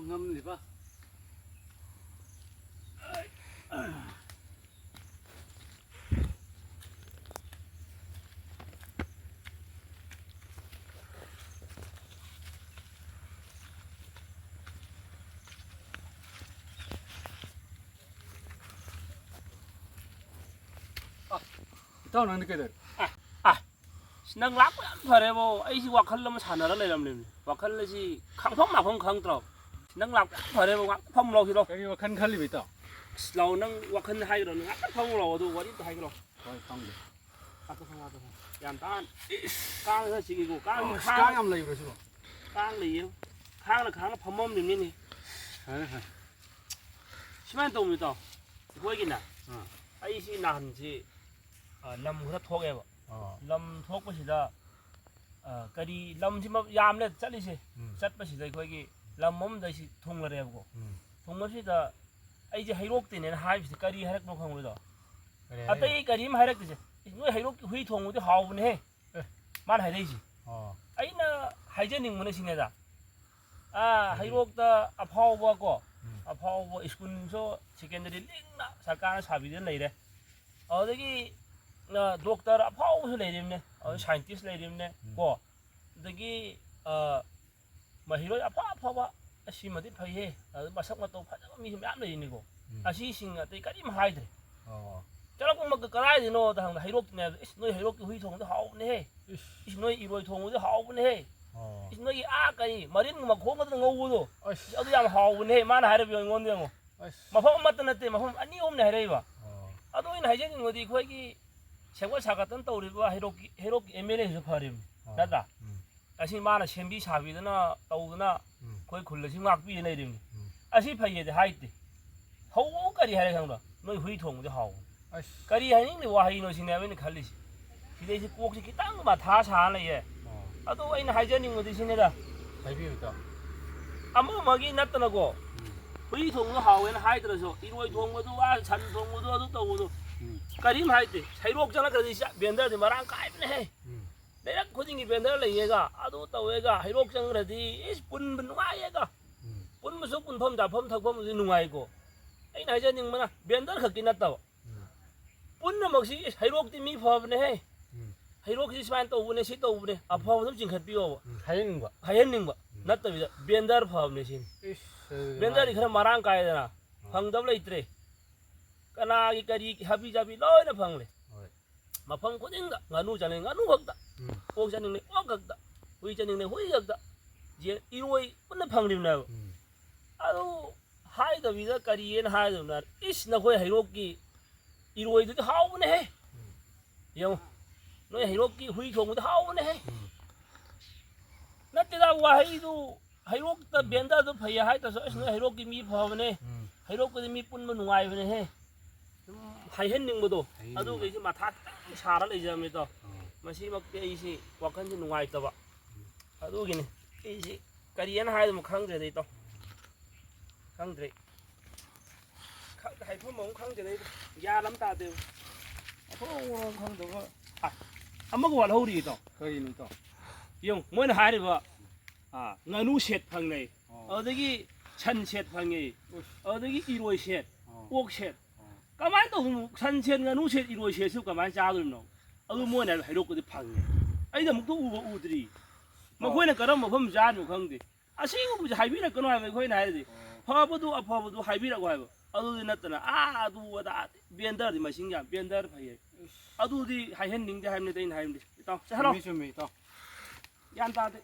ngâm tao nói cái đấy nang lak phare bo ai si wakal lam sana ra leram nim wakal si khang phom ma phom khang tro nang lak phare bo phom lo hi lo cái mà khăn khăn li tao lo nang wakal hai ro nang phom lo do wari hai lo rồi xong rồi to phom to yan tan kang ha si go kang cái em lấy rồi chứ kang li khang phom mom nim ni 시만 동미도 보이긴다 ai si nan si lam khá thuốc em lam thuốc bác sĩ đó cái đi lam chỉ mà yam lên chắc đi chứ chắc bác sĩ đây coi cái lam mắm đây thì thùng là đẹp cô thùng bác sĩ đó ai chỉ hay lốc tiền này hai cái đi hay lốc không rồi đó à đây cái đi mà hay lốc gì người hay lốc huy thùng thì hào bên hè mà hay đây gì ấy nó hay chứ nhưng mà nó xin này à hay lốc đó áp hào qua cô áp hào qua school số secondary link đó sao cái sao bị đến này đấy ở đây cái doctor áp hào số này đấy ở scientist này đấy cô đây cái mà hiểu áp hào á xí mà đến phải hè ở mà sắp mà tôi phải có mình áp này này cô à xí sinh à đây cái gì mà hay đấy cho nó cũng mà cái này thì nó thằng hay lốc này nói hay lốc cái huy thùng nó hào này nói y rồi thùng nó hào này nói cái mà đến mà khốn nó ngu rồi ở đây làm hào này mà hay là việc ngon đấy mà phong mất nó mà phong anh đi ôm này đây mà ở đây này chứ người thì coi cái 생활 사 같은 또 우리가 해롭 ML에서 버림 나다 아시 마나 셴비 사비드나 떠우나 거의 걸러시 막비 내림 아시 파이에 하이데 호까리 하래 상도 너희 회통도 하고 까리 하니 와 하이노 시내면 갈리시 기대시 꼭지 땅마 다 사네 예 아도 아이는 하이저닝 어디 시내다 잘비우다 아무 먹이 났더라고 회통도 하고는 하이들어서 이로이 동거도 와 산동거도 떠우도 까림 하이데 사이록잖아 그러지 변달이 말안 까입네 내가 고딩이 변달래 얘가 아도 또 얘가 하이록장 그러지 분분 와 얘가 분무서 분범 다범 탁범 누가이고 이 나이자닝 뭐나 변달 걷긴 났다 분는 먹시 하이록디 미 퍼브네 하이록지 시만 또 우네 시또 우네 아 퍼브 좀 걷비오 하연ning 거 났다 비자 변달 퍼브네 신 변달이 그런 말안 까이잖아 방답래 있더래 까나기 까리 하비자비 너네 방래 마펑 고딩다 nganu 자네 nganu 걷다 꼭 자네 꼭 걷다 위 자네 호이 걷다 제 이로이 끝내 방림나 아도 하이다 비자 까리엔 하이다 이스나 거의 해롭기 이로이도 하오네 영 너희 해롭기 후이 종도 하오네 나때다 와 하이도 해롭다 변다도 파야 하이다서 이스나 해롭기 미 파오네 해롭기 미 뿐만 누가이네 해 하이헨닝 뭐도 아도 그 이제 마타 사라 이제면서 마시 먹게 이시 wak한지 누가있다 봐 아도 기네 이시 까리엔 하이도 뭐 강제돼 있다 강제 hay phun mông khăng thế này da lắm ta đều phun không được à anh mới gọi là hậu đi to khơi nữa to dùng mỗi ngày đi vợ à nganu sét phăng này ở đây cái chân sét phăng này ở đây cái iroi sét ốc sét cái máy đâu chân sét nganu sét iroi sét cái máy giá rồi nó ở mỗi ngày hay lúc cái phăng này ấy là một số u đi mà khơi này cái đó mà không giá được không đi à xin cũng hay biết là cái này khơi này gì 퍼브도 하이비라고 하고 아두디 났더나 아두다 변더디 마신가 변더를 파예 아두디 하이헨닝데 하임네 데인 하임데 또 하나 좀 또 얀다데